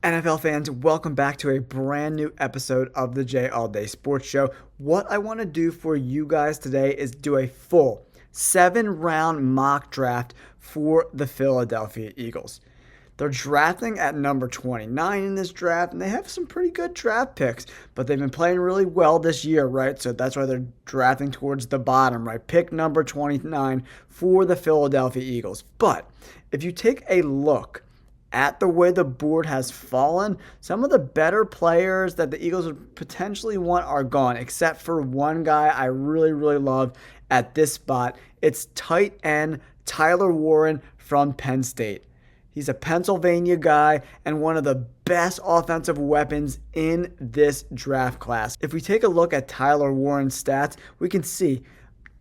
NFL fans, welcome back to a brand new episode of the J All Day Sports Show. What I want to do for you guys today is do a full 7-round mock draft for the Philadelphia Eagles. They're drafting at number 29 in this draft, and they have some pretty good draft picks, but they've been playing really well this year, right? So that's why they're drafting towards the bottom, right? Pick number 29 for the Philadelphia Eagles. But if you take a look at the way the board has fallen, some of the better players that the Eagles would potentially want are gone, except for one guy I really love at this spot. It's tight end Tyler Warren from Penn State. He's a Pennsylvania guy and one of the best offensive weapons in this draft class. If we take a look at Tyler Warren's stats, we can see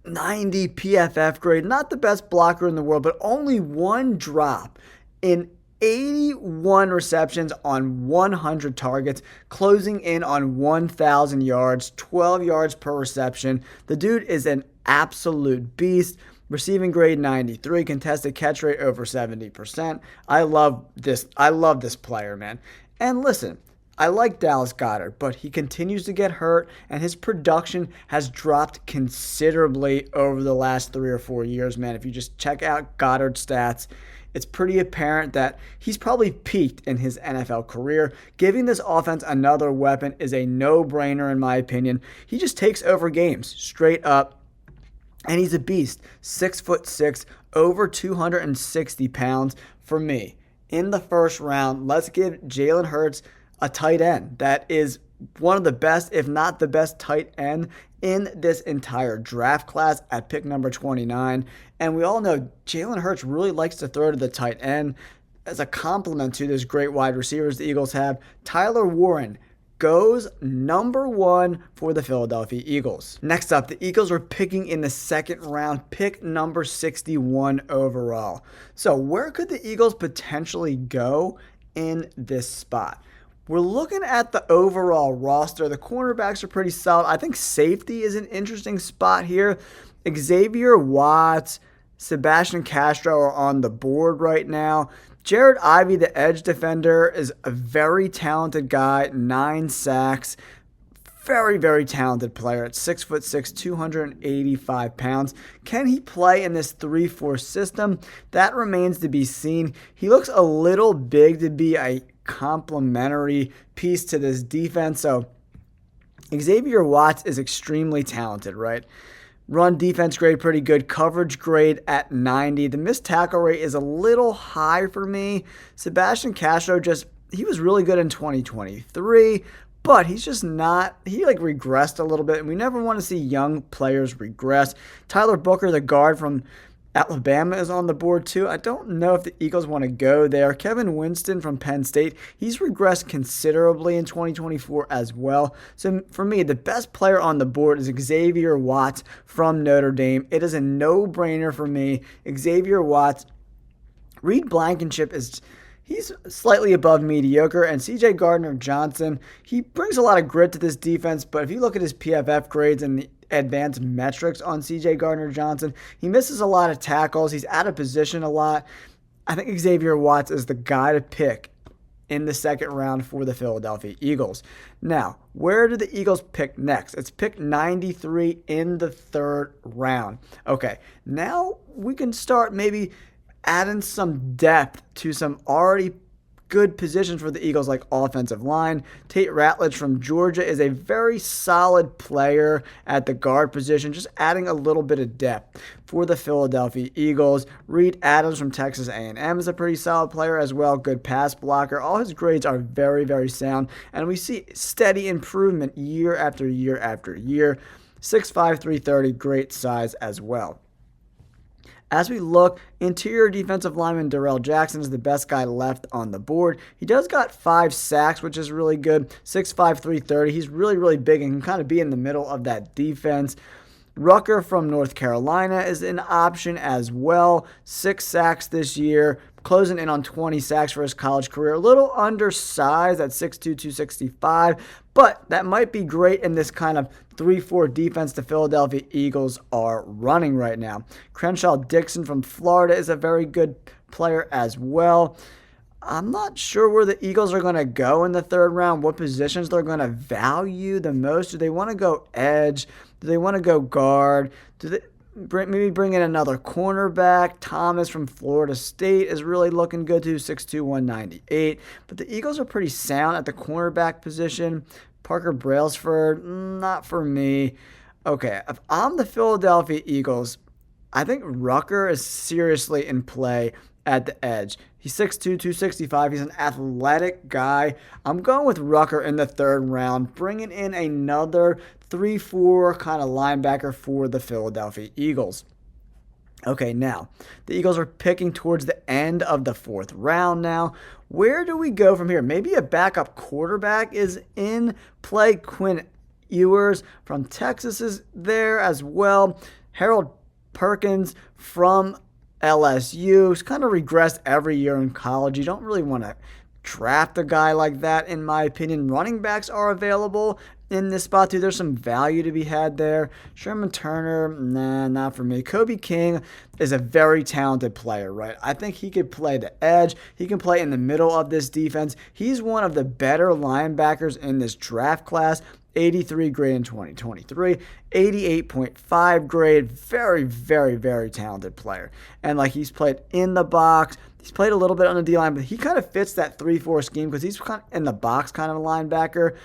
90 PFF grade, not the best blocker in the world, but only one drop in 81 receptions on 100 targets, closing in on 1,000 yards, 12 yards per reception. The dude is an absolute beast. Receiving grade 93, contested catch rate over 70%. I love this player, man. And listen, I like Dallas Goedert, but he continues to get hurt, and his production has dropped considerably over the last 3 or 4 years, man. If you just check out Goedert's stats, it's pretty apparent that he's probably peaked in his NFL career. Giving this offense another weapon is a no-brainer in my opinion. He just takes over games straight up. And he's a beast, 6'6", over 260 pounds. For me, in the first round, let's give Jalen Hurts a tight end that is one of the best, if not the best tight end in this entire draft class at pick number 29. And we all know Jalen Hurts really likes to throw to the tight end as a complement to those great wide receivers the Eagles have. Tyler Warren goes number 1 for the Philadelphia Eagles. Next up, the Eagles are picking in the second round, pick number 61 overall. So where could the Eagles potentially go in this spot? We're looking at the overall roster. The cornerbacks are pretty solid. I think safety is an interesting spot here. Xavier Watts, Sebastian Castro are on the board right now. Jared Ivey, the edge defender, is a very talented guy, 9 sacks. Very talented player at 6'6", 285 pounds. Can he play in this 3-4 system? That remains to be seen. He looks a little big to be a complementary piece to this defense. So Xavier Watts is extremely talented, right? Run defense grade pretty good. Coverage grade at 90. The missed tackle rate is a little high for me. Sebastian Castro he was really good in 2023, but he's just not, he regressed a little bit, and we never want to see young players regress. Tyler Booker, the guard from Alabama, is on the board too. I don't know if the Eagles want to go there. Kevin Winston from Penn State, he's regressed considerably in 2024 as well. So for me, the best player on the board is Xavier Watts from Notre Dame. It is a no-brainer for me. Xavier Watts. Reed Blankenship he's slightly above mediocre, and C.J. Gardner-Johnson, he brings a lot of grit to this defense, but if you look at his PFF grades and the advanced metrics on C.J. Gardner-Johnson, he misses a lot of tackles. He's out of position a lot. I think Xavier Watts is the guy to pick in the second round for the Philadelphia Eagles. Now, where do the Eagles pick next? It's pick 93 in the third round. Okay, now we can start maybe adding some depth to some already good positions for the Eagles, like offensive line. Tate Ratledge from Georgia is a very solid player at the guard position, just adding a little bit of depth for the Philadelphia Eagles. Reed Adams from Texas A&M is a pretty solid player as well, good pass blocker. All his grades are very sound, and we see steady improvement year after year after year. 6'5", 330, great size as well. As we look, interior defensive lineman Darrell Jackson is the best guy left on the board. He does got 5 sacks, which is really good. 6'5", 330. He's really big and can kind of be in the middle of that defense. Rucker from North Carolina is an option as well. 6 sacks this year, closing in on 20 sacks for his college career. A little undersized at 6'2", 265, but that might be great in this kind of 3-4 defense the Philadelphia Eagles are running right now. Crenshaw Dixon from Florida is a very good player as well. I'm not sure where the Eagles are going to go in the third round, what positions they're going to value the most. Do they want to go edge? Do they want to go guard? Do they maybe bring in another cornerback? Thomas from Florida State is really looking good too, 6'2", 198. But the Eagles are pretty sound at the cornerback position. Parker Brailsford, not for me. Okay, if I'm the Philadelphia Eagles, I think Rucker is seriously in play at the edge. He's 6'2", 265. He's an athletic guy. I'm going with Rucker in the third round, bringing in another 3-4 kind of linebacker for the Philadelphia Eagles. Okay, now, the Eagles are picking towards the end of the fourth round now. Where do we go from here? Maybe a backup quarterback is in play. Quinn Ewers from Texas is there as well. Harold Perkins from LSU. He's kind of regressed every year in college. You don't really want to draft a guy like that, in my opinion. Running backs are available in this spot too. There's some value to be had there. Sherman Turner, nah, not for me. Kobe King is a very talented player, right? I think he could play the edge. He can play in the middle of this defense. He's one of the better linebackers in this draft class. 83 grade in 2023, 88.5 grade. Very, very, very talented player. And like, he's played in the box. He's played a little bit on the D-line, but he kind of fits that 3-4 scheme because he's kind of in the box kind of a linebacker.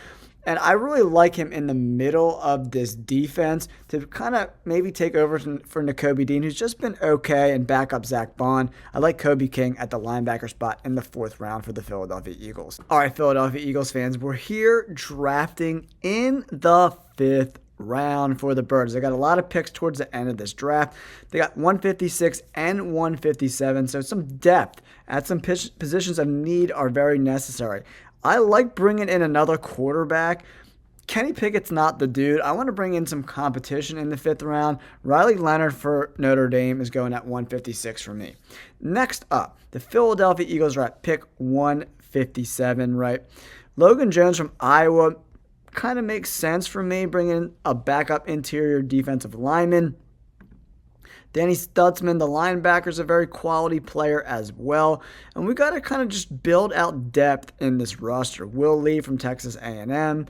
And I really like him in the middle of this defense to kind of maybe take over for Nakobe Dean, who's just been okay, and back up Zach Bond. I like Kobe King at the linebacker spot in the fourth round for the Philadelphia Eagles. All right, Philadelphia Eagles fans, we're here drafting in the fifth round for the Birds. They got a lot of picks towards the end of this draft. They got 156 and 157, so some depth at some positions of need are very necessary. I like bringing in another quarterback. Kenny Pickett's not the dude. I want to bring in some competition in the fifth round. Riley Leonard for Notre Dame is going at 156 for me. Next up, the Philadelphia Eagles are at pick 157, right? Logan Jones from Iowa kind of makes sense for me, bringing in a backup interior defensive lineman. Danny Stutzman, the linebacker, is a very quality player as well. And we got to kind of just build out depth in this roster. Will Lee from Texas A&M,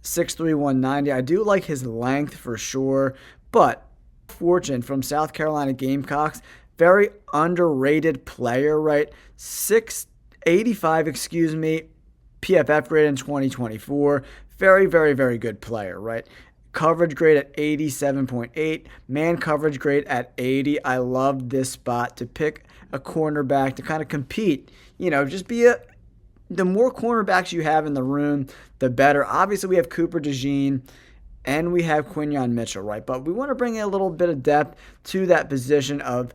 6'3", 190. I do like his length for sure. But Fortune from South Carolina Gamecocks, very underrated player, right? 685, PFF grade in 2024. Very, very, very good player, right? Coverage grade at 87.8. Man coverage grade at 80. I love this spot to pick a cornerback to kind of compete. Just be the more cornerbacks you have in the room, the better. Obviously, we have Cooper DeJean and we have Quinyon Mitchell, right? But we want to bring in a little bit of depth to that position of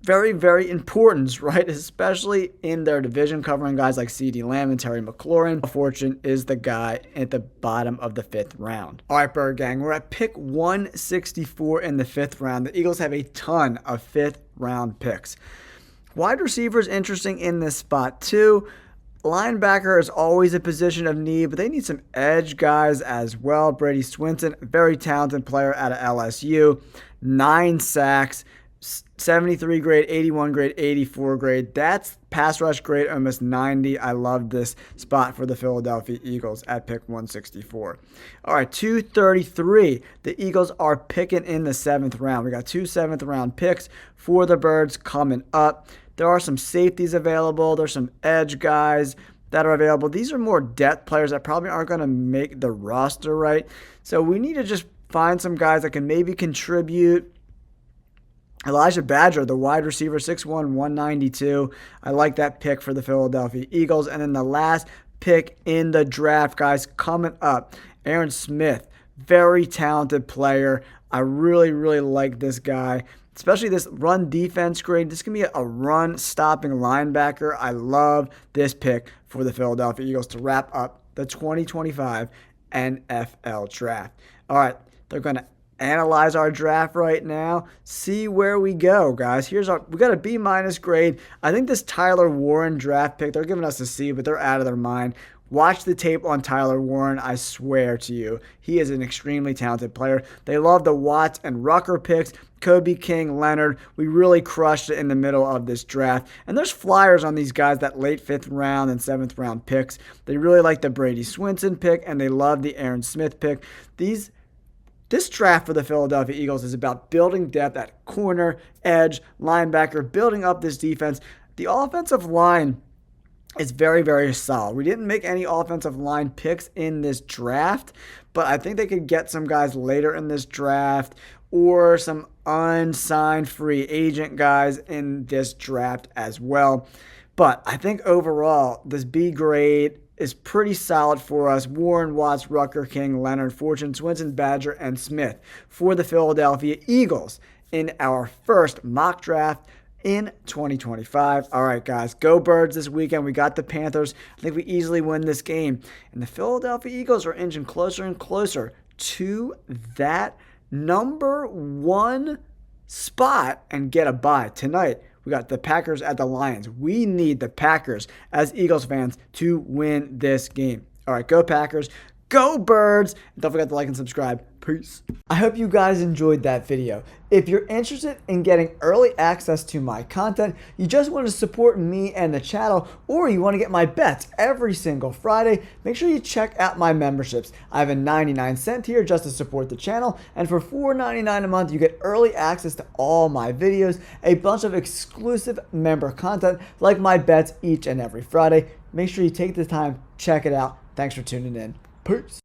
very, very importance, right? Especially in their division, covering guys like CeeDee Lamb and Terry McLaurin. Fortune is the guy at the bottom of the fifth round. All right, Bird Gang, we're at pick 164 in the fifth round. The Eagles have a ton of fifth round picks. Wide receiver is interesting in this spot too. Linebacker is always a position of need, but they need some edge guys as well. Brady Swinson, very talented player out of LSU, 9 sacks. 73 grade, 81 grade, 84 grade. That's pass rush grade, almost 90. I love this spot for the Philadelphia Eagles at pick 164. All right, 233. The Eagles are picking in the seventh round. We got 2 seventh-round picks for the Birds coming up. There are some safeties available. There's some edge guys that are available. These are more depth players that probably aren't going to make the roster, right? So we need to just find some guys that can maybe contribute. Elijah Badger, the wide receiver, 6'1", 192. I like that pick for the Philadelphia Eagles. And then the last pick in the draft, guys, coming up, Aaron Smith, very talented player. I really, really like this guy, especially this run defense grade. This can be a run-stopping linebacker. I love this pick for the Philadelphia Eagles to wrap up the 2025 NFL Draft. All right, they're going to analyze our draft right now, see where we we got a B- grade. I think this Tyler Warren draft pick, they're giving us a C, but they're out of their mind. Watch the tape on Tyler Warren. I swear to you, he is an extremely talented player. They love the Watts and Rucker picks. Kobe King, Leonard. We really crushed it in the middle of this draft. And there's flyers on these guys, that late 5th round and 7th round picks. They really like the Brady Swinson pick, and they love the Aaron Smith pick. This draft for the Philadelphia Eagles is about building depth at corner, edge, linebacker, building up this defense. The offensive line is very, very solid. We didn't make any offensive line picks in this draft, but I think they could get some guys later in this draft or some unsigned free agent guys in this draft as well. But I think overall, this B grade is pretty solid for us. Warren, Watts, Rucker, King, Leonard, Fortune, Swinson, Badger, and Smith for the Philadelphia Eagles in our first mock draft in 2025. All right, guys, go Birds this weekend. We got the Panthers. I think we easily win this game. And the Philadelphia Eagles are inching closer and closer to that number 1 spot and get a bye tonight. We got the Packers at the Lions. We need the Packers as Eagles fans to win this game. All right, go Packers. Go Birds. And don't forget to like and subscribe. Peace. I hope you guys enjoyed that video. If you're interested in getting early access to my content, you just want to support me and the channel, or you want to get my bets every single Friday, make sure you check out my memberships. I have a 99-cent tier just to support the channel, and for $4.99 a month, you get early access to all my videos, a bunch of exclusive member content like my bets each and every Friday. Make sure you take the time, check it out. Thanks for tuning in. Peace.